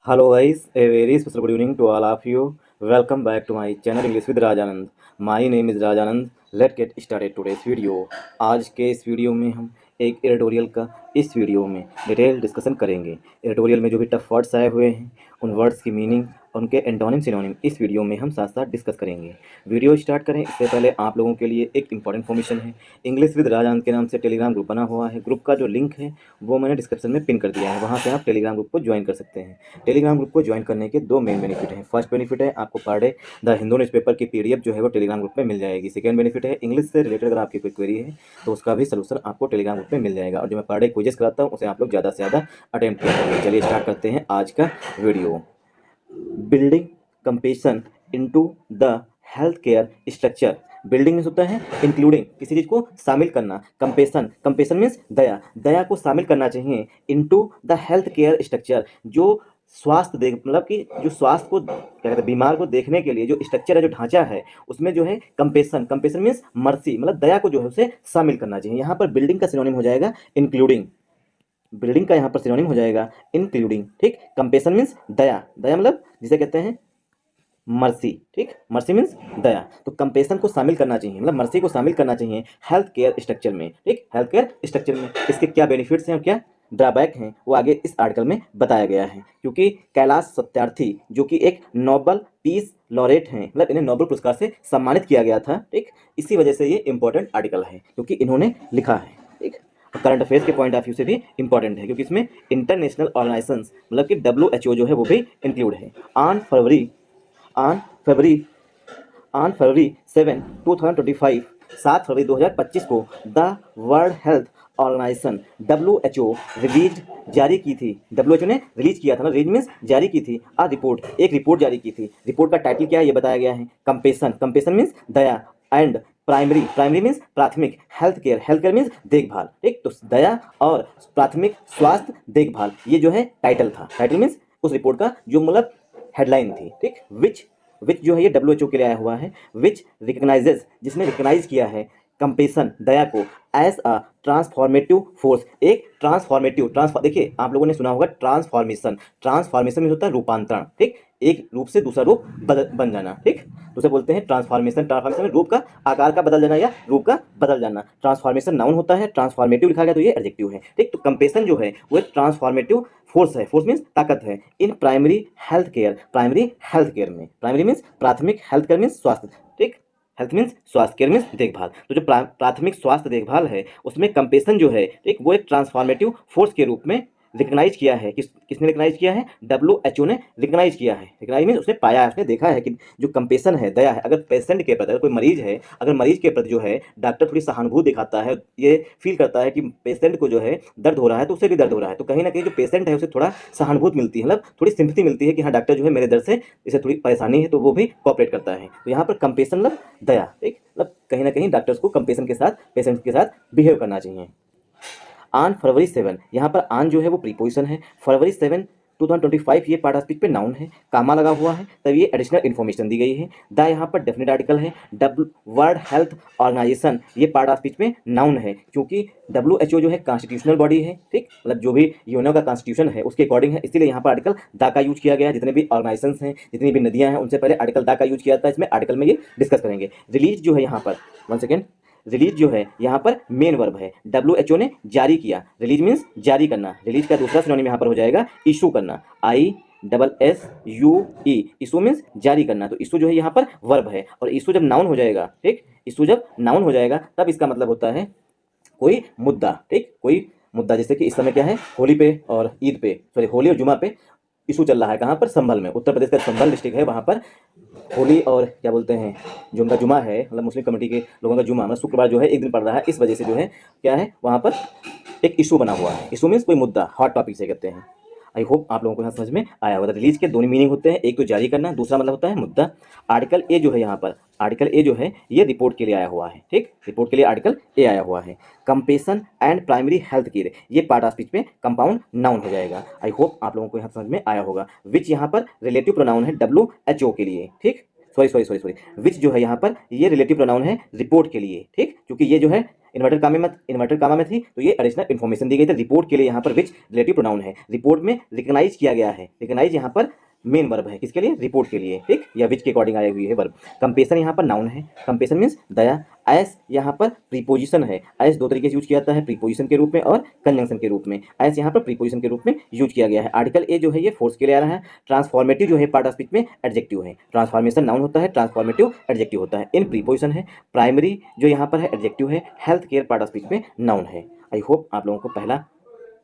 Hello guys, a very special good evening to all of you. Welcome back to my channel English with Rajanand. My name is Rajanand. Let's get started today's video. आज के इस video में हम एक editorial का इस video में detail discussion करेंगे। एडिटोरियल में जो भी टफ वर्ड्स आए हुए हैं उन वर्ड्स की मीनिंग और उनके एंटोनिम सिनोनिम इस वीडियो में हम साथ साथ डिस्कस करेंगे। वीडियो स्टार्ट करें इससे पहले आप लोगों के लिए एक इंपॉर्टेंट इन्फॉर्मेशन है। इंग्लिश विद राजानंद के नाम से टेलीग्राम ग्रुप बना हुआ है। ग्रुप का जो लिंक है वो मैंने डिस्क्रिप्शन में पिन कर दिया है, वहाँ से आप टेलीग्राम ग्रुप को ज्वाइन कर सकते हैं। टेलीग्राम ग्रुप को ज्वाइन करने के दो मेन बेनिफिट हैं। फर्स्ट बेनिफिट है आपको per day the Hindu newspaper की पीडीएफ जो है वो टेलीग्राम ग्रुप में मिल जाएगी। सेकंड बेनिफिट है इंग्लिश से रिलेटेड अगर आपकी कोई क्वेरी है तो उसका भी सलूशन आपको टेलीग्राम ग्रुप में मिल जाएगा। और जो मैं पर डे क्विजेस कराता हूँ उसे आप लोग ज़्यादा से ज़्यादा अटेम्प्ट करेंगे। चलिए स्टार्ट करते हैं आज का video. Building compassion into the health care structure. Building means होता है इंक्लूडिंग, किसी चीज़ को शामिल करना। कंपेशन, कंपेशन मीन्स दया, दया को शामिल करना चाहिए। Into the health care structure, जो स्वास्थ्य देख मतलब कि जो स्वास्थ्य को क्या कहते हैं बीमार को देखने के लिए जो स्ट्रक्चर है, जो ढांचा है उसमें जो है कंपेशन, कंपेशन मीन्स मर्सी मतलब दया को जो है उसे शामिल करना चाहिए। यहाँ पर बिल्डिंग का सिनोनिम हो जाएगा इंक्लूडिंग। बिल्डिंग का यहाँ पर सिनोनिम हो जाएगा इंक्लूडिंग। ठीक, कंपेशन मीन्स दया, दया मतलब जिसे कहते हैं मर्सी। ठीक, मर्सी मीन्स दया। तो कंपेशन को शामिल करना चाहिए मतलब मर्सी को शामिल करना चाहिए हेल्थ केयर स्ट्रक्चर में। ठीक, हेल्थ केयर स्ट्रक्चर में इसके क्या बेनिफिट्स हैं और क्या ड्रॉबैक हैं वो आगे इस आर्टिकल में बताया गया है। क्योंकि कैलाश सत्यार्थी जो कि एक नोबल पीस लॉरेट हैं, मतलब इन्हें नोबेल पुरस्कार से सम्मानित किया गया था। ठीक, इसी वजह से ये इंपॉर्टेंट आर्टिकल है क्योंकि इन्होंने लिखा है। ठीक, करंट अफेयर्स के पॉइंट ऑफ व्यू से भी इंपॉर्टेंट है क्योंकि इसमें इंटरनेशनल ऑर्गेनाइजेशंस मतलब कि WHO जो है वो भी इंक्लूड है। ऑन फरवरी ऑन फरवरी 7 2025 7 फरवरी 2025 को the world health organization WHO release जारी की थी। WHO ने रिलीज किया था ना, रिलीज मीन्स जारी की थी अ रिपोर्ट, एक रिपोर्ट जारी की थी। रिपोर्ट का टाइटल क्या है ये बताया गया है, कंपेशन, कंपेशन मीन्स दया एंड प्राइमरी, प्राइमरी मीन्स प्राथमिक, health care, health care means देखभाल। ठीक, तो दया और प्राथमिक स्वास्थ्य देखभाल ये जो है टाइटल था। टाइटल मीन्स उस रिपोर्ट का जो मतलब हेडलाइन थी। ठीक, विच जो है ये WHO के लिए आया हुआ है। विच रिकग्नाइजेज, जिसने रिकग्नाइज किया है कंपेशन दया को एज अ ट्रांसफॉर्मेटिव फोर्स, एक ट्रांसफॉर्मेटिव देखिए आप लोगों ने सुना होगा ट्रांसफॉर्मेशन, ट्रांसफॉर्मेशन में होता है रूपांतरण। ठीक, एक रूप से दूसरा रूप बन जाना। ठीक, तो उसे बोलते हैं ट्रांसफॉर्मेशन। ट्रांसफॉर्मेशन में रूप का आकार का बदल जाना या रूप का बदल जाना। ट्रांसफॉर्मेशन नाउन होता है, ट्रांसफॉर्मेटिव लिखा गया तो ये एडजेक्टिव है। ठीक, तो कंपेशन जो है वो एक ट्रांसफॉर्मेटिव फोर्स है। फोर्स मीन्स ताकत है in primary health care, primary health care में। प्राइमरी मीन्स प्राथमिक, हेल्थ केयर मीन्स स्वास्थ्य। ठीक, हेल्थ मीन्स स्वास्थ्य, केयर मीन्स देखभाल। तो जो प्राथमिक स्वास्थ्य देखभाल है उसमें कंपेशन जो है ठीक वो एक ट्रांसफॉर्मेटिव फोर्स के रूप में रिकग्नाइज किया है। किसने रिकग्नाइज किया है? WHO ने रिकग्नाइज किया है। रिकग्नाइज मीन उसने पाया है, उसने देखा है कि जो कंपेशन है, दया है, अगर पेशेंट के प्रति, अगर कोई मरीज है, अगर मरीज के प्रति जो है डॉक्टर थोड़ी सहानुभूति दिखाता है, ये फील करता है कि पेशेंट को जो है दर्द हो रहा है तो उसे भी दर्द हो रहा है, तो कहीं ना कहीं जो पेशेंट है उसे थोड़ा सहानुभूति मिलती है, मतलब थोड़ी सिंपैथी मिलती है कि हाँ डॉक्टर जो है मेरे दर्द से इसे थोड़ी परेशानी है, तो वो भी कोऑपरेट करता है। तो यहाँ पर कंपेशन मतलब दया। ठीक, मतलब कहीं ना कहीं डॉक्टर्स को कंपेशन के साथ पेशेंट के साथ बिहेव करना चाहिए। ऑन फरवरी 7, यहाँ पर ऑन जो है वो प्रीपोजिशन है। फरवरी 7 2025 ये पार्ट ऑफ स्पीच पे नाउन है, कामा लगा हुआ है तब ये एडिशनल इन्फॉर्मेशन दी गई है। द यहाँ पर डेफिनेट आर्टिकल है। वर्ल्ड हेल्थ ऑर्गेनाइजेशन ये पार्ट ऑफ स्पीच में नाउन है क्योंकि WHO जो है कॉन्स्टिट्यूशनल बॉडी है। ठीक, मतलब जो भी यूएनओ का कॉन्स्टिट्यूशन है उसके अकॉर्डिंग है, इसीलिए यहाँ पर आर्टिकल द का यूज किया गया है। जितने भी ऑर्गेनाइजेशन हैं, जितनी भी नदियाँ हैं, उनसे पहले आर्टिकल द का यूज किया था। इसमें आर्टिकल में ये डिस्कस करेंगे। रिलीज जो है यहाँ पर, वन सेकेंड, रिलीज जो है यहाँ पर मेन वर्ब है। WHO ने जारी किया, रिलीज मीन्स जारी करना। रिलीज का दूसरा सिनोनिम यहाँ पर हो जाएगा इशू करना, ISSUE, इशू मीन्स जारी करना। तो इशू जो है यहाँ पर वर्ब है और इशू जब नाउन हो जाएगा, ठीक, इशू जब नाउन हो जाएगा तब इसका मतलब होता है कोई मुद्दा। ठीक, कोई मुद्दा, जैसे कि इस समय क्या है, होली पे और ईद पे, सॉरी होली और जुमा पे इशू चल रहा है। कहाँ पर? संभल में, उत्तर प्रदेश का संभल डिस्ट्रिक्ट है, वहाँ पर होली और क्या बोलते हैं जो उनका जुमा है, मतलब मुस्लिम कम्युनिटी के लोगों का जुमा, मतलब शुक्रवार जो है एक दिन पड़ रहा है, इस वजह से जो है क्या है वहाँ पर एक इशू बना हुआ है। इशू मीन्स कोई मुद्दा, हॉट टॉपिक से कहते हैं। आई होप आप लोगों को यहाँ समझ में आया होगा। रिलीज के दोनों मीनिंग होते हैं, एक तो जारी करना, दूसरा मतलब होता है मुद्दा। आर्टिकल ए जो है यहाँ पर, आर्टिकल ए जो है ये रिपोर्ट के लिए आया हुआ है। ठीक, रिपोर्ट के लिए आर्टिकल ए आया हुआ है। Compassion and primary health care ये पार्ट ऑफ स्पीच में कंपाउंड नाउन हो जाएगा। आई होप आप लोगों को यहाँ समझ में आया होगा। विच यहाँ पर रिलेटिव प्रोनाउन है WHO के लिए। ठीक, सॉरी विच जो है यहाँ पर ये रिलेटिव प्रोनाउन है रिपोर्ट के लिए, ठीक, क्योंकि ये जो है इन्वर्टेड कामा में थी तो ये एडिशनल इन्फॉर्मेशन दी गई थी। रिपोर्ट के लिए यहाँ पर विच रिलेटिव प्रोनाउन है, रिपोर्ट में रिकग्नाइज किया गया है। रिकग्नाइज यहाँ पर मेन वर्ब है, किसके लिए? रिपोर्ट के लिए, ठीक, या विच के अकॉर्डिंग आई हुई है वर्ब। कंपेशन यहाँ पर नाउन है, कंपेशन मीन्स दया। एस यहाँ पर प्रीपोजिशन है, एस दो तरीके से यूज किया जाता है, प्रीपोजिशन के रूप में और कंजंक्शन के रूप में। एस यहाँ पर प्रीपोजिशन के रूप में यूज किया गया है। आर्टिकल ए जो है ये फोर्स के लिए आ रहा है। ट्रांसफॉर्मेटिव जो है पार्ट ऑफ स्पीच में एडजेक्टिव है, ट्रांसफॉर्मेशन नाउन होता है, ट्रांसफॉर्मेटिव एडजेक्टिव होता है। इन प्रीपोजिशन है। प्राइमरी जो यहाँ पर है एडजेक्टिव है। Health care part of speech में नाउन है। आई होप आप लोगों को पहला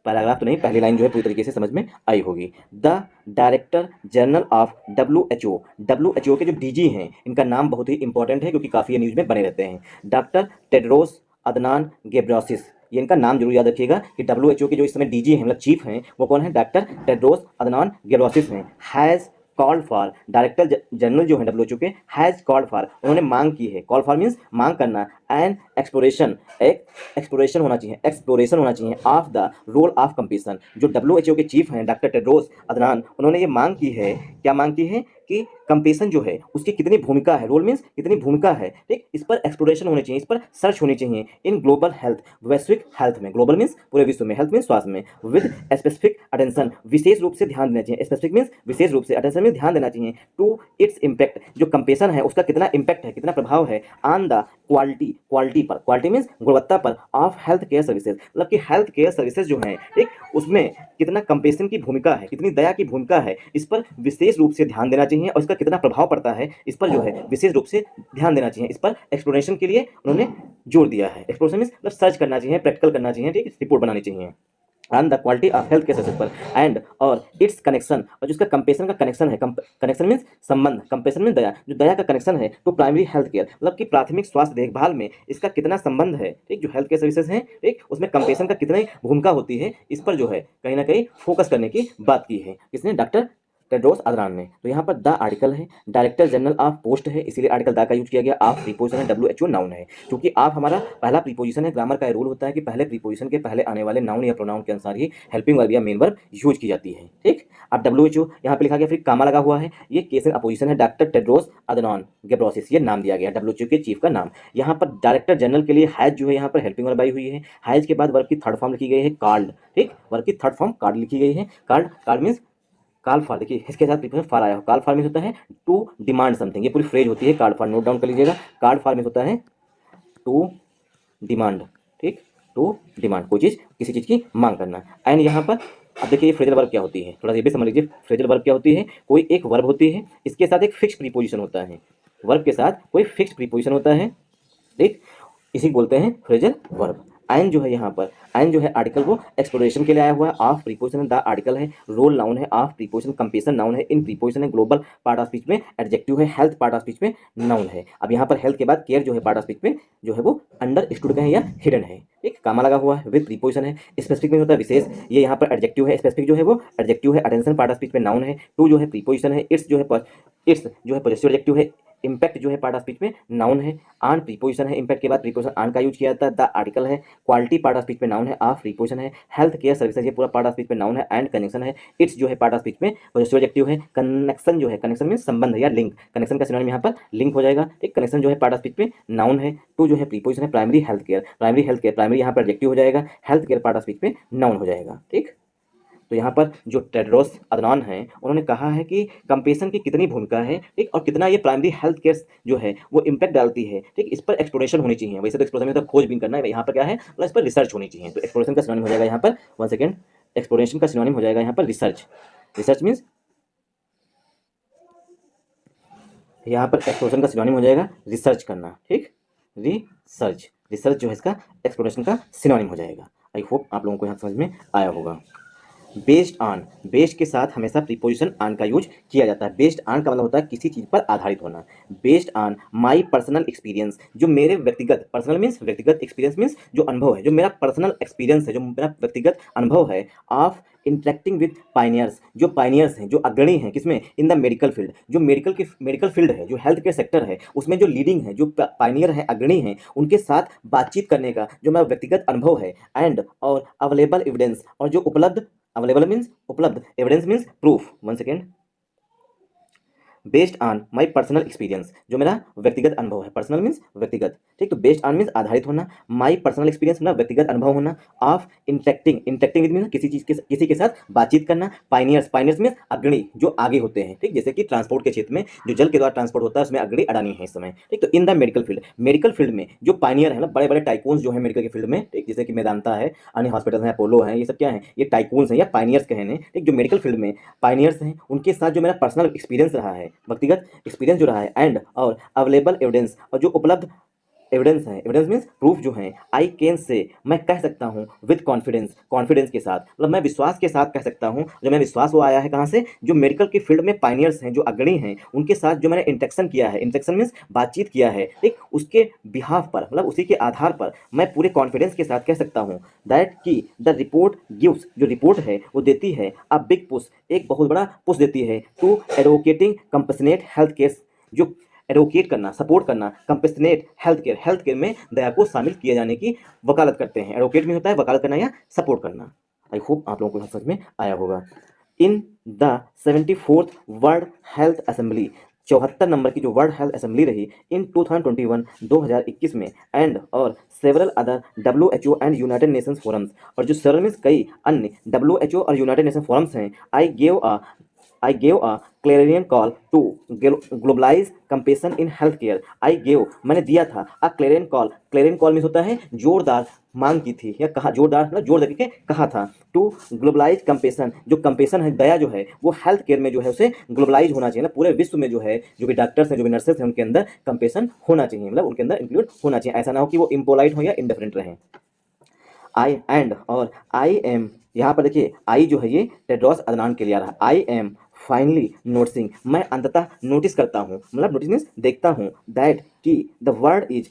पैराग्राफ तो नहीं, पहली लाइन जो है पूरी तरीके से समझ में आई होगी। The director general of WHO के जो डीजी हैं इनका नाम बहुत ही इंपॉर्टेंट है क्योंकि काफ़ी न्यूज़ में बने रहते हैं। डॉक्टर टेड्रोस अदनान गेब्रेयेसस, ये इनका नाम जरूर याद रखिएगा कि WHO के जो इस समय डीजी हैं, मतलब चीफ हैं, वो कौन है? डॉक्टर टेड्रोस अदनान गेब्रेयेसस हैं। Has called for, director general जो है WHO के, हैज़ कॉल्ड फॉर, उन्होंने मांग की है। कॉल फॉर मीन्स मांग करना। एंड एक्सप्लोरेशन, एक एक्सप्लोरेशन होना चाहिए, एक्सप्लोरेशन होना चाहिए of the role of compassion. जो WHO के चीफ हैं डॉक्टर टेड्रोस अदनान, उन्होंने ये मांग की है, क्या मांग की है? कि कंपेशन जो है उसकी कितनी भूमिका है, रोल मीन्स कितनी भूमिका है, ठीक, इस पर एक्सप्लोरेशन होनी चाहिए, इस पर सर्च होनी चाहिए। इन ग्लोबल हेल्थ, वैश्विक हेल्थ में, ग्लोबल मीन्स पूरे विश्व में, हेल्थ मीन्स स्वास्थ्य में, विद स्पेसिफिक अटेंशन, विशेष रूप से ध्यान देना चाहिए। स्पेसिफिक मीन्स विशेष रूप से, अटेंशन में ध्यान देना चाहिए। टू इट्स इम्पैक्ट, जो कंपेशन है उसका कितना इम्पैक्ट है, कितना प्रभाव है। ऑन द क्वालिटी पर, क्वालिटी मीन्स गुणवत्ता पर, ऑफ हेल्थ केयर सर्विसेज, मतलब कि हेल्थ केयर सर्विसेज जो हैं, ठीक, उसमें कितना कंपेशन की भूमिका है, कितनी दया की भूमिका है, इस पर विशेष रूप से ध्यान देना चाहिए और इसका कितना प्रभाव पड़ता है, इस पर जो है विशेष रूप से ध्यान देना चाहिए। इस पर एक्सप्लोरेशन के लिए उन्होंने जोर दिया है। एक्सप्लोरेशन मीन्स मतलब सर्च करना चाहिए, प्रैक्टिकल करना चाहिए, ठीक, रिपोर्ट बनानी चाहिए। And the quality of health care services पर, एंड और इट्स कनेक्शन, और जिसका कंपेशन का कनेक्शन है, कनेक्शन मीन्स संबंध, कंपेशन मीन्स दया, जो दया का कनेक्शन है टू प्राइमरी हेल्थ केयर, मतलब कि प्राथमिक स्वास्थ्य देखभाल में इसका कितना संबंध है, ठीक, जो हेल्थ केयर सर्विसेज हैं, ठीक, उसमें कंपेशन का कितनी भूमिका होती है, इस पर जो है कहीं ना कहीं फोकस करने की बात की है किसने? डॉक्टर टेड्रोस अदनान ने। तो यहाँ पर द आर्टिकल है, डायरेक्टर जनरल ऑफ पोस्ट है, इसीलिए आर्टिकल द का यूज किया गया। ऑफ प्रीपोजिशन है, WHO नाउन है, क्योंकि आप हमारा पहला प्रीपोजिशन है। ग्रामर का रूल होता है कि पहले प्रीपोजिशन के पहले आने वाले नाउन या प्रोनाउन के अनुसार ही हेल्पिंग वर्ब या मेन वर्ब यूज की जाती है, ठीक। अब WHO यहाँ पे लिखा गया, फिर कामा लगा हुआ है, ये केस इन अपोजिशन है। डॉक्टर टेड्रोस अदनान गेब्रेयेसस, ये नाम दिया गया WHO के चीफ का नाम। यहाँ पर डायरेक्टर जनरल के लिए हैज जो है यहाँ पर हेल्पिंग वर्ब आई हुई है। हैज के बाद वर्ब की थर्ड फॉर्म लिखी गई है कॉल्ड, ठीक, वर्ब की थर्ड फॉर्म कॉल्ड लिखी गई है। कॉल्ड मीन्स कॉल फॉर, देखिए इसके साथ प्रीपोजिशन फॉर आया हो। कॉल फॉर मीन्स होता है टू डिमांड समथिंग, ये पूरी फ्रेज होती है कॉल फॉर, नोट डाउन कर लीजिएगा। कॉल फॉर मीन्स होता है टू डिमांड, ठीक, टू डिमांड, कोई चीज़, किसी चीज़ की मांग करना। एंड यहाँ पर अब देखिए ये फ्रेजल वर्ब क्या होती है, थोड़ा सा ये भी समझ लीजिए। फ्रेजल वर्ब क्या होती है? कोई एक वर्ब होती है, इसके साथ एक फिक्स प्रीपोजिशन होता है, वर्ब के साथ कोई फिक्स प्रीपोजिशन होता है, ठीक, इसी बोलते हैं फ्रेजल वर्ब। आइन जो है यहाँ पर, आइन जो है आर्टिकल वो एक्सप्लोरेशन के लिए आया हुआ है। ऑफ प्रीपोजिशन द आर्टिकल है, रोल नाउन है, ऑफ प्रीपोजिशन कंपेशन नाउन है, इन प्रीपोजिशन है, ग्लोबल पार्ट ऑफ स्पीच में एडजेक्टिव है, हेल्थ पार्ट ऑफ स्पीच में नाउन है। अब यहाँ पर हेल्थ के बाद केयर जो है पार्ट ऑफ स्पीच में जो है वो अंडर स्टूड है या हिडन है, एक कामा लगा हुआ है, विद प्रीपोजिशन है। स्पेसिफिक में होता है विशेष, ये यहाँ पर एडजेक्टिव है, स्पेसिफिक जो है वो एडजेक्टिव है। अटेंशन पार्ट ऑफ स्पीच में नाउन है। टू जो है प्रीपोजिशन है। इट्स जो है पॉजिटिव एडजेक्टिव है। इम्पैक्ट जो है पार्ट ऑफ स्पीच में नाउन है। आन प्रीपोजिशन है, इम्पैक्ट के बाद प्रीपोजिशन आन का यूज किया जाता है। द आर्टिकल है। क्वालिटी पार्ट ऑफ स्पीच में नाउन है। ऑफ प्रीपोजिशन है। हेल्थ केयर सर्विसेज ये पूरा पार्ट ऑफ स्पीच में नाउन है। एंड कनेक्शन है। इट्स जो है पार्ट ऑफ स्पीच में पॉजिटिव एडजेक्टिव है। कनेक्शन जो है, कनेक्शन में संबंध या लिंक, कनेक्शन का सिनोनिम यहाँ पर लिंक हो जाएगा। एक कनेक्शन जो है पार्ट ऑफ स्पीच में नाउन है। टू जो है प्रीपोजिशन है। प्राइमरी हेल्थ केयर, प्राइमरी यहाँ पर एडजेक्टिव हो जाएगा। Health care part of speech में नाउन हो जाएगा। ठीक, तो यहाँ पर जो टेड्रोस अदनान हैं उन्होंने कहा है कि कंपेशन की कितनी भूमिका है, ठीक, और कितना ये प्राइमरी हेल्थ केयर जो है वो इम्पैक्ट डालती है, ठीक, इस पर एक्सप्लोरेशन होनी चाहिए। वैसे तो एक्सप्लोरेशन मतलब खोजबीन करना है, यहाँ पर क्या है मतलब इस पर रिसर्च होनी चाहिए। तो एक्सप्लोरेशन का सिनोनिम हो जाएगा यहाँ पर, वन सेकेंड, एक्सप्लोरेशन का सिनोनिम हो जाएगा यहाँ पर रिसर्च। रिसर्च मीन्स यहाँ पर एक्सप्लोरेशन का सिनोनिम हो जाएगा रिसर्च करना, ठीक, रिसर्च जो है इसका एक्सप्लोरेशन का सिनोनिम हो जाएगा। आई होप आप लोगों को यहाँ समझ में आया होगा। बेस्ड ऑन, बेस्ड के साथ हमेशा प्रीपोजिशन ऑन का यूज किया जाता है। बेस्ड ऑन का मतलब होता है किसी चीज़ पर आधारित होना। Based on my personal experience, जो मेरे व्यक्तिगत, पर्सनल मीन्स व्यक्तिगत, एक्सपीरियंस मीन्स जो अनुभव है, जो मेरा पर्सनल एक्सपीरियंस है, जो मेरा व्यक्तिगत अनुभव है। ऑफ इंटरेक्टिंग विद पाइनियर्स, जो पाइनियर्स हैं, जो अग्रणी हैं, किसमें, इन द मेडिकल फील्ड, जो मेडिकल फील्ड है, जो हेल्थ केयर सेक्टर है, उसमें जो लीडिंग है, जो पाइनियर हैं, अग्रणी हैं, उनके साथ बातचीत करने का जो मेरा व्यक्तिगत अनुभव है। एंड और अवेलेबल एविडेंस, और जो उपलब्ध, अवेलेबल मीन्स उपलब्ध, evidence means proof, one second, based on my personal experience, जो मेरा व्यक्तिगत अनुभव है, पर्सनल मीन्स व्यक्तिगत, ठीक। तो बेस्ड ऑन मीन्स आधारित होना, माय पर्सनल एक्सपीरियंस मतलब व्यक्तिगत अनुभव होना, ऑफ इंटरेक्टिंग विद मीन्स किसी के साथ बातचीत करना, पाइनियर्स मीन्स अग्रणी जो आगे होते हैं, ठीक। जैसे कि ट्रांसपोर्ट के क्षेत्र में जो जल के द्वारा ट्रांसपोर्ट होता है उसमें अग्रणी अडानी है इस समय, ठीक। तो इन द मेडिकल फील्ड में जो पाइनियर है ना, बड़े बड़े टाइकून्स जो है मेडिकल के फील्ड में, ठीक। जैसे कि मेदांता है, अन्य हॉस्पिटल है, अपोलो है, ये सब क्या है, ये टाइकून्स हैं या पाइनियर्स कहने, ठीक। जो मेडिकल फील्ड में पाइनियर्स हैं उनके साथ जो मेरा पर्सनल एक्सपीरियंस रहा है, व्यक्तिगत एक्सपीरियंस जो रहा है, एंड और अवेलेबल एविडेंस, और जो उपलब्ध एविडेंस है, एविडेंस मीन्स प्रूफ जो है, आई कैन से मैं कह सकता हूँ विद कॉन्फिडेंस के साथ, मतलब मैं विश्वास के साथ कह सकता हूँ, जो मैं विश्वास वो आया है कहाँ से, जो मेडिकल के फील्ड में पाइनियर्स हैं, जो अग्रणी हैं, उनके साथ जो मैंने इंटरेक्शन किया है, इंटरेक्शन मीन्स बातचीत किया है, ठीक। उसके बिहाफ पर, मतलब उसी के आधार पर मैं पूरे कॉन्फिडेंस के साथ कह सकता हूँ दैट कि द रिपोर्ट गिव्स, जो रिपोर्ट है वो देती है अ बिग पुश, एक बहुत बड़ा पुश देती है to advocating compassionate health care, जो एडवोकेट करना, सपोर्ट करना, कंपेशनेट हेल्थ केयर में दया को शामिल किए जाने की वकालत करते हैं। एडवोकेट में होता है वकालत करना या सपोर्ट करना। आई होप आप लोगों को समझ में आया होगा। In the 74th world health assembly, 74 number की जो वर्ल्ड हेल्थ असेंबली रही इन 2021 में, एंड और several other W and United Nations forums, और जो सेवरल मीन्स कई अन्य डब्ल्यू और यूनाइटेड नेशन फोरम्स हैं, I gave a clarion call to globalise compassion in health care. I gave मैंने दिया था, अ क्लेरियन कॉल मीन्स होता है जोरदार मांग की थी, या कहा जोरदार मतलब जोर देके कहा था, टू ग्लोबलाइज कंपेशन, जो कंपेशन है, दया जो है वो हेल्थ केयर में जो है उसे ग्लोबलाइज होना चाहिए ना, पूरे विश्व में जो है जो भी डॉक्टर्स हैं, जो भी नर्सेस हैं, उनके अंदर कंपेशन होना चाहिए, मतलब उनके अंदर इंक्लूड होना चाहिए। ऐसा ना हो कि वो इम्पोलाइट हो या इंडिफरेंट रहें। आई एंड और आई एम, यहाँ पर देखिए आई जो है ये टेड्रोस अदनान के लिए आ रहा है। आई एम फाइनली नोटिसिंग, मैं अंततः नोटिस करता हूँ, मतलब नोटिस मीन्स देखता हूँ, दैट कि द वर्ल्ड इज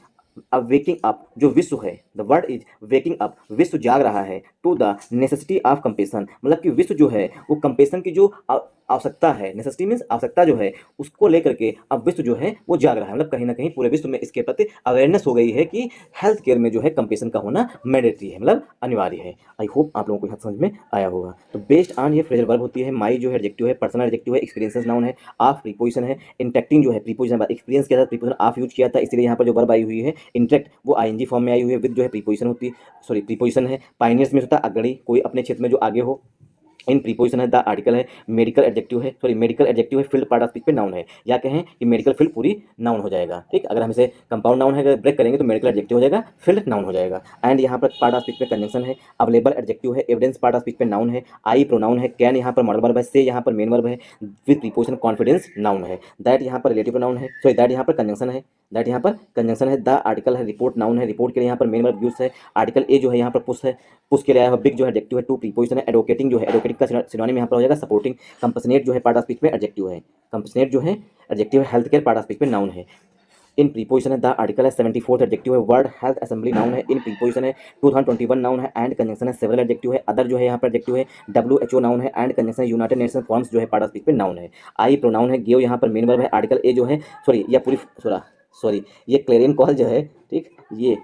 अब वेकिंग अप, जो विश्व है, the world is waking up, विश्व जाग रहा है, to the necessity of compassion, मतलब कि विश्व जो है वो कंपेशन की जो आवश्यकता है, नेसेसिटी मीन्स आवश्यकता जो है, उसको लेकर के अब विश्व जो है वो जाग रहा है, मतलब कहीं ना कहीं पूरे विश्व में इसके प्रति अवेयरनेस हो गई है कि हेल्थ केयर में जो है कंपेशन का होना मैंडेटरी है, मतलब अनिवार्य है। आई होप आप लोगों को यहाँ समझ में आया होगा। तो बेस्ड ऑन ये फ्रेजल वर्ब होती है, माई जो है एडजेक्टिव है, पर्सनल एडजेक्टिव है, एक्सपीरियंसेस नाउन है, ऑफ प्रीपोजिशन है, इंटरेक्टिंग जो है प्रीपोजिशन, एक्सपीरियंस के साथ प्रीपोजिशन ऑफ यूज किया था, इसलिए यहाँ पर जो वर्ब आई हुई है इंटरेक्ट वो आईएनजी फॉर्म में आई हुई है, विद जो है प्रीपोजिशन होती है, सॉरी प्रीपोजिशन है, पाइनियर्स में होता है अग्रणी, कोई अपने क्षेत्र में जो आगे हो, इन प्रीपोजिशन है, द आर्टिकल है, मेडिकल एडजेक्टिव है, सॉरी मेडिकल एडजेक्टिव है, फील्ड पार्ट ऑफ स्पीच पे नाउन है, या कहें कि मेडिकल फील्ड पूरी नाउन हो जाएगा, ठीक। अगर हम इसे कंपाउंड नाउन है अगर ब्रेक करेंगे तो मेडिकल एडजेक्टिव हो जाएगा, फील्ड नाउन हो जाएगा। एंड यहाँ पर पार्ट ऑफ स्पीच पे कंजंक्शन है, अवेलेबल एडजेक्टिव है, एविडेंस पार्ट ऑफ स्पीच पे नाउन है, आई प्रोनाउन है, कैन यहाँ पर मॉडल वर्ब है, से यहाँ पर मेन वर्ब है, विद प्रीपोजिशन कॉन्फिडेंस नाउन है, दैट यहाँ पर रिलेटिव नाउन है, सॉरी दैट यहाँ पर कंजंक्शन है, दैट यहाँ पर कंजंक्शन है, द आर्टिकल है, रिपोर्ट नाउन है, रिपोर्ट के लिए यहाँ पर मेन वर्ब यूज है, आर्टिकल ए जो है यहाँ पर पुश है, पुश के लिए आया हुआ, बिग जो है एडजेक्टिव है, टू प्रीपोजिशन है, एडवोकेटिंग जो है एडवोकेटिंग का सिनोनिम यहाँ पर हो जाएगा सपोर्टिंग, कंपसनेट जो है पार्ट ऑफ स्पीच में एडजेक्टिव है, कंपसनेट जो है एडजेक्टिव है, health care part of speech में नाउन है, इन प्रीपोजिशन है, द आर्टिकल है, 74th एडजेक्टिव है, वर्ल्ड हेल्थ असेंबली नाउन है, इन प्रीपोजिशन है, 2021 नाउन है, एंड कंजंक्शन है, सेवरल एडजेक्टिव है, अदर जो है यहाँ पर एडजेक्टिव है, WHO नाउन है, and conjunction United nation forms जो है पार्ट ऑफ स्पीच में नाउन है, आई प्रोनाउन है, गिव यहाँ पर मेन वर्ब है, आर्टिकल ए जो है सॉरी या पूरी सॉरी ये क्लेरियन कॉल जो है, ठीक, ये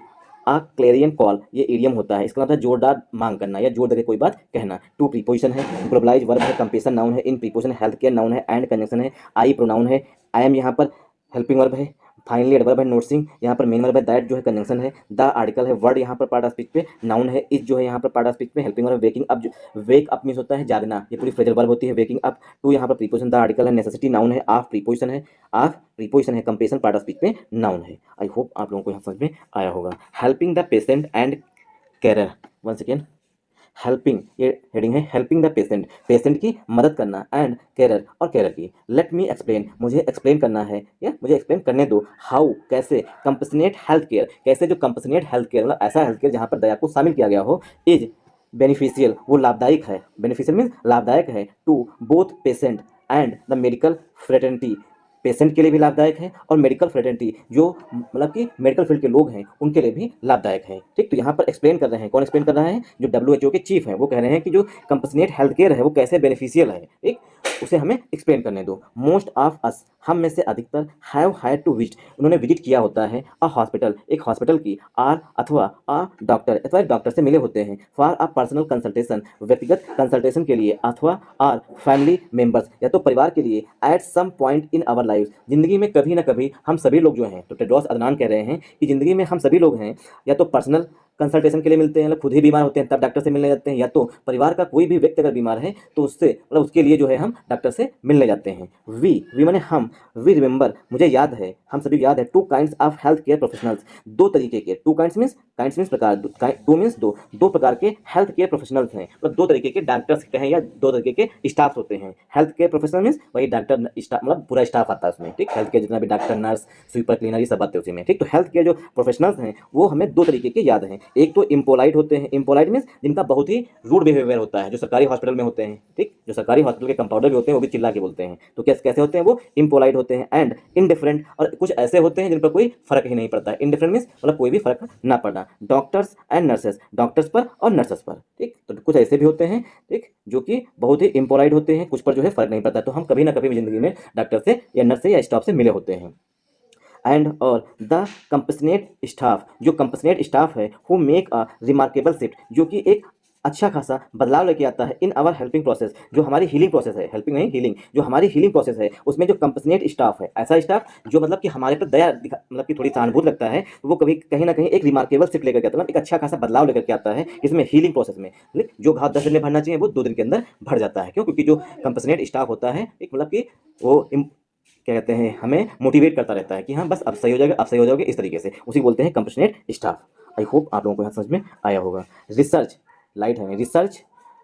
आ क्लेरियन कॉल ये इडियम होता है, इसका मतलब जोरदार मांग करना या जोर देकर कोई बात कहना। टू प्रीपोजिशन है, ग्लोबलाइज वर्ब है, कंपेशन नाउन है, इन प्रीपोजिशन हेल्थ केयर नाउन है, एंड कंजंक्शन है, आई प्रोनाउन है, आई एम यहाँ पर हेल्पिंग वर्ब है, फाइनली एडवर्ब है, नोटिसिंग यहाँ पर मेन वर्ब है, दैट जो है कंजंक्शन है, द आर्टिकल है, वर्ड यहाँ पर पार्ट ऑफ स्पीच पे नाउन है, इज जो है यहाँ पर पार्ट ऑफ स्पीच पे helping verb, waking up, wake up means होता है जागना, ये पूरी फ्रेजल वर्ब होती है, वेकिंग अप, टू यहाँ पर प्रीपोजिशन, द आर्टिकल है, नेसेसिटी नाउन है, ऑफ प्रीपोजिशन है, कंपेशन पार्ट ऑफ स्पीच पे नाउन है। आई होप आप लोगों को यहाँ समझ में आया होगा। Helping the patient and carer, one second, helping ये हेडिंग है, हेल्पिंग द पेशेंट, पेशेंट की मदद करना, एंड केयरर और केयरर की। लेट मी एक्सप्लेन, मुझे एक्सप्लेन करना है या मुझे एक्सप्लेन करने दो, हाउ कैसे, कंपसनेट हेल्थ केयर, कैसे जो कंपसनेट हेल्थ केयर मतलब ऐसा हेल्थ केयर जहाँ पर दया को शामिल किया गया हो, इज बेनिफिशियल वो लाभदायक है, बेनिफिशियल मीन्स लाभदायक है, to both patient and the medical fraternity, patient के लिए भी लाभदायक है और मेडिकल फ्रेटर्निटी जो मतलब कि मेडिकल फील्ड के लोग हैं उनके लिए भी लाभदायक है। ठीक, तो यहाँ पर एक्सप्लेन कर रहे हैं, कौन एक्सप्लेन कर रहा है, जो WHO के चीफ हैं वो कह रहे हैं कि जो कंपसनेट हेल्थ केयर है वो कैसे बेनिफिशियल है। ठीक, उसे हमें एक्सप्लेन करने दो। मोस्ट ऑफ अस, हम में से अधिकतर, हैव हैड टू विजिट, उन्होंने विजिट किया होता है अ हॉस्पिटल, एक हॉस्पिटल की, आर अथवा अ डॉक्टर, अथवा एक डॉक्टर से मिले होते हैं, फॉर अ पर्सनल कंसल्टेशन, व्यक्तिगत कंसल्टेशन के लिए, अथवा आर फैमिली मेंबर्स, या तो परिवार के लिए, at some point in our life, जिंदगी में कभी ना कभी हम सभी लोग जो हैं, तो टेड्रोस अदनान कह रहे हैं कि जिंदगी में हम सभी लोग हैं या तो पर्सनल कंसल्टेशन के लिए मिलते हैं, मतलब खुद ही बीमार होते हैं तब डॉक्टर से मिलने जाते हैं, या तो परिवार का कोई भी व्यक्ति अगर बीमार है तो उससे मतलब उसके लिए जो है हम डॉक्टर से मिलने जाते हैं। वी माने हम, वी रिमेंबर, मुझे याद है, हम सभी याद है, two kinds of health care professionals, दो तरीके के, टू काइंड्स मीन्स प्रकार, टू मीन्स दो प्रकार के हेल्थ केयर प्रोफेशनल्स हैं, मतलब दो तरीके के डॉक्टर्स कहें या दो तरीके के स्टाफ होते हैं। हेल्थ केयर प्रोफेशनल मीन्स वही डॉक्टर स्टाफ, मतलब पूरा स्टाफ आता है उसमें। ठीक, हेल्थ केयर जितना भी डॉक्टर, नर्स, स्वीपर, क्लीनर, ये सब आते हैं उसी में। ठीक, तो हेल्थ केयर जो प्रोफेशनल्स हैं वो हमें दो तरीके के याद हैं। एक तो इम्पोलाइट होते हैं, इम्पोलाइट मीन्स जिनका बहुत ही रूड बिहेवियर होता है, जो सरकारी हॉस्पिटल में होते हैं। ठीक, जो सरकारी हॉस्पिटल के कंपाउंडर भी होते हैं वो भी चिल्ला के बोलते हैं, तो कैसे होते हैं वो, इम्पोलाइट होते हैं। एंड इनडिफरेंट, और कुछ ऐसे होते हैं जिन पर कोई फर्क ही नहीं पड़ता है। इनडिफरेंट मीन्स मतलब कोई भी फर्क ना पड़ना। डॉक्टर्स एंड नर्सेस, डॉक्टर्स पर और नर्सेस पर। ठीक, तो कुछ ऐसे भी होते हैं, ठीक, जो कि बहुत ही इम्पोलाइट होते हैं, कुछ पर जो है फर्क नहीं पड़ता। तो हम कभी ना कभी जिंदगी में डॉक्टर से या नर्स से या स्टाफ से मिले होते हैं। एंड और द कंपसनेट स्टाफ, जो कंपसनेट स्टाफ है, who make a remarkable shift, जो कि एक अच्छा खासा बदलाव लेके आता है इन आवर हेल्पिंग प्रोसेस, जो हमारी हीलिंग प्रोसेस है, हेल्पिंग नहीं हीलिंग, जो हमारी हीलिंग प्रोसेस है उसमें जो कंपसनेट स्टाफ है, ऐसा स्टाफ जो मतलब कि हमारे पर दया मतलब कि थोड़ी सहानुभूति लगता है, वो कभी कहीं ना कहीं एक रिमार्केबल शिफ्ट लेकर के आता है, मतलब एक अच्छा खासा बदलाव लेकर के आता है इसमें हीलिंग प्रोसेस में। जो घाव 10 दिन में भरना चाहिए वो 2 दिन के अंदर भर जाता है। क्यों? क्योंकि जो कंपसनेट स्टाफ होता है एक मतलब कि वो क्या कहते हैं, हमें मोटिवेट करता रहता है कि हाँ बस अब सही हो जाएगा, अब सही हो जाओगे, इस तरीके से, उसी को बोलते हैं कंपसनेट स्टाफ। आई होप आप लोगों को यहाँ समझ में आया होगा। रिसर्च, लाइट है, रिसर्च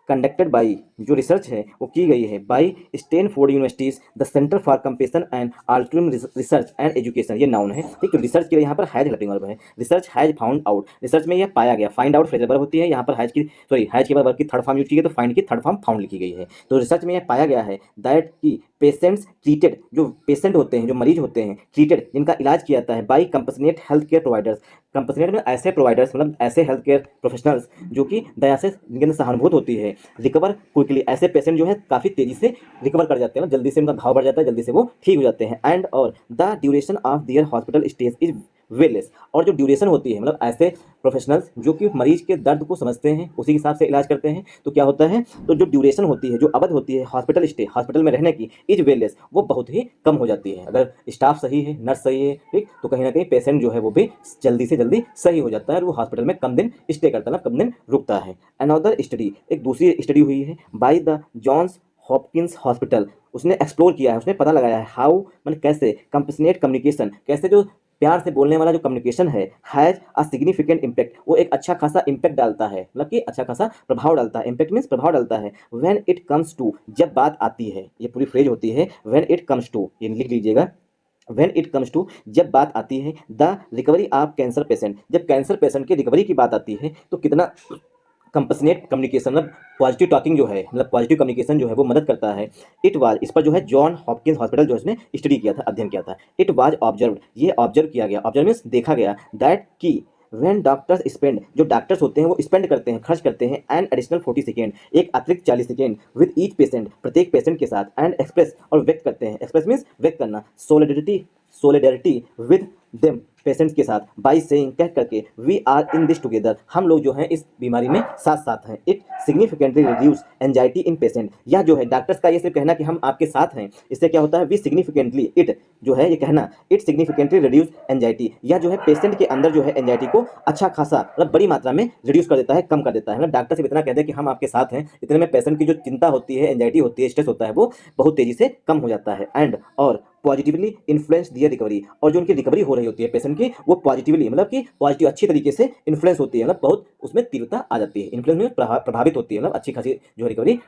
कंडक्टेड बाई, जो रिसर्च है वो की गई है by Stanford universities, the centre for compassion and alternative research and education, ये नाउन है। ठीक, तो रिसर्च के लिए यहाँ पर हैज हेल्पिंग वर्ब है। Research has found out, research में यह पाया गया, फाइंड आउट फ्रेजल वर्ब होती है, यहाँ पर हैज की हैज के बाद वर्ब की थर्ड फॉर्म यूज की गई, तो फाइंड की थर्ड फॉर्म फाउंड लिखी गई है। तो रिसर्च में यह पाया गया है दैट की पेशेंट्स ट्रीटेड, जो पेशेंट होते हैं, जो मरीज होते हैं, ट्रीटेड जिनका इलाज किया जाता है, बाई कंपसनेट हेल्थ केयर प्रोवाइडर्स, कंपसनेट में ऐसे प्रोवाइडर्स मतलब ऐसे हेल्थ केयर प्रोफेशनल्स जो कि दया से, जिनके अंदर सहानुभूति होती है, रिकवर क्विकली, ऐसे पेशेंट जो है काफ़ी तेजी से रिकवर कर जाते हैं, जल्दी से उनका घाव बढ़ जाता है, जल्दी से वो ठीक हो जाते हैं। एंड और the duration of their hospital stage is way less, और जो ड्यूरेशन होती है मतलब ऐसे प्रोफेशनल्स जो कि मरीज के दर्द को समझते हैं उसी हिसाब से इलाज करते हैं, तो क्या होता है, तो जो ड्यूरेशन होती है, जो अवध होती है हॉस्पिटल स्टे, हॉस्पिटल में रहने की, इज वेलेस, वो बहुत ही कम हो जाती है। अगर स्टाफ सही है, नर्स सही है, ठीक, तो कहीं ना कहीं पेशेंट जो है वो भी जल्दी से जल्दी सही हो जाता है और वो हॉस्पिटल में कम दिन स्टे करता है, कम दिन रुकता है। अनदर स्टडी, एक दूसरी स्टडी हुई है by the Johns Hopkins hospital, उसने एक्सप्लोर किया है, उसने पता लगाया है हाउ मतलब कैसे कंपसनेट कम्युनिकेशन, कैसे जो प्यार से बोलने वाला जो कम्युनिकेशन है, हैज़ अ सिग्निफिकेंट इम्पैक्ट, वो एक अच्छा खासा इम्पैक्ट डालता है, मतलब कि अच्छा खासा प्रभाव डालता है, इम्पैक्ट मीन्स प्रभाव डालता है। व्हेन इट कम्स टू, जब बात आती है, ये पूरी फ्रेज होती है व्हेन इट कम्स टू, ये लिख लीजिएगा, व्हेन इट कम्स टू, जब बात आती है, the recovery of cancer patient, जब कैंसर पेशेंट की रिकवरी की बात आती है, तो कितना कंपसनेट कम्युनिकेशन मतलब पॉजिटिव टॉकिंग जो है, मतलब पॉजिटिव कम्युनिकेशन जो है वो मदद करता है। इट वाज, इस पर जो है जॉन हॉपकिंस हॉस्पिटल जो इसने स्टडी किया था, अध्ययन किया था। इट वाज ऑब्जर्व्ड, ये ऑब्जर्व किया गया, ऑब्जर्व मीन्स देखा गया, दैट की व्हेन डॉक्टर्स स्पेंड, जो डॉक्टर्स होते हैं वो स्पेंड करते हैं, खर्च करते हैं, एन एडिशनल 40 सेकेंड, एक अतिरिक्त 40 सेकेंड, विद ईच पेशेंट, प्रत्येक पेशेंट के साथ, एंड एक्सप्रेस, और व्यक्त करते हैं, एक्सप्रेस मीन्स व्यक्त करना, सोलिडेरिटी विद देम, पेशेंट्स के साथ, बाई सेइंग, कह करके, we are in this together, हम लोग जो हैं इस बीमारी में साथ साथ हैं। It significantly reduce anxiety in patient, यह जो है डॉक्टर्स का ये सिर्फ कहना कि हम आपके साथ हैं, इससे क्या होता है, वी सिग्निफिकेंटली, इट जो है ये कहना, इट सिग्निफिकेंटली रिड्यूस एंजाइटी, यह जो है पेशेंट के अंदर जो है एंजाइटी को अच्छा खासा मतलब बड़ी मात्रा में रिड्यूस कर देता है, कम कर देता है। मतलब डॉक्टर सिर्फ इतना कहते हैं कि हम आपके साथ हैं, इतने में पेशेंट की जो चिंता होती है, एंजाइटी होती है, स्ट्रेस होता है, वो बहुत तेजी से कम हो जाता है। एंड और पॉजिटिवली इन्फ्लुएंस दियर रिकवरी, और जो उनकी रिकवरी हो रही होती है पेशेंट की, वो पॉजिटिवली मतलब कि पॉजिटिव अच्छी तरीके से इन्फ्लुएंस होती है, मतलब बहुत उसमें तीव्रता आ जाती है, इन्फ्लुएंस में प्रभावित होती है, मतलब अच्छी खासी जो रिकवरी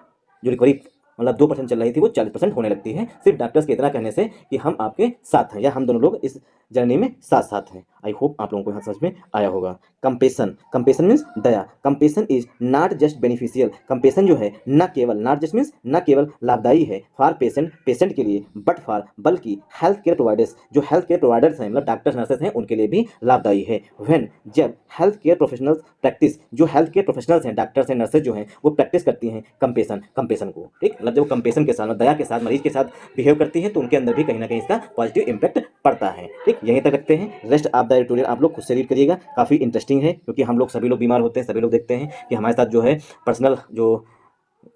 मतलब 2% चल रही थी वो 40% होने लगती है, सिर्फ डॉक्टर्स के इतना कहने से कि हम आपके साथ हैं या हम दोनों लोग इस जर्नी में साथ साथ हैं। आई होप आप लोगों को यहाँ समझ में आया होगा। Compassion, compassion means Daya. Compassion is not just beneficial. Compassion जो है न केवल, नॉट जस्ट मीन्स न केवल लाभदायी है फॉर पेशेंट, पेशेंट के लिए, बट फॉर, बल्कि हेल्थ केयर प्रोवाइडर्स, जो हेल्थ केयर प्रोवाइडर्स हैं मतलब डॉक्टर्स नर्सेस हैं, उनके लिए भी लाभदायी है। व्हेन, जब हेल्थ केयर प्रोफेशनल्स प्रैक्टिस, जो हेल्थ केयर प्रोफेशनल्स हैं, डॉक्टर्स हैं, नर्सेज जो हैं, वो प्रैक्टिस करती हैं कंपेशन, कंपेशन को, ठीक, मतलब जब कंपेशन के साथ, दया के साथ, मरीज के साथ बिहेव करती है तो उनके अंदर भी कहीं ना कहीं इसका पॉजिटिव इंपैक्ट पड़ता है। ठीक, यहीं तक रखते हैं। रेस्ट ऑफ द एडिटोरियल आप लोग खुद से रीड करिएगा, काफ़ी इंटरेस्टिंग है, क्योंकि हम लोग सभी लोग बीमार होते हैं, सभी लोग देखते हैं कि हमारे साथ जो है पर्सनल, जो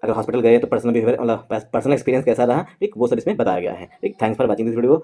अगर हॉस्पिटल गए तो पर्सनल बिहेवियर, मतलब पर्सनल एक्सपीरियंस कैसा रहा, ठीक, वो सब इसमें बताया गया है। ठीक, thanks for watching this video.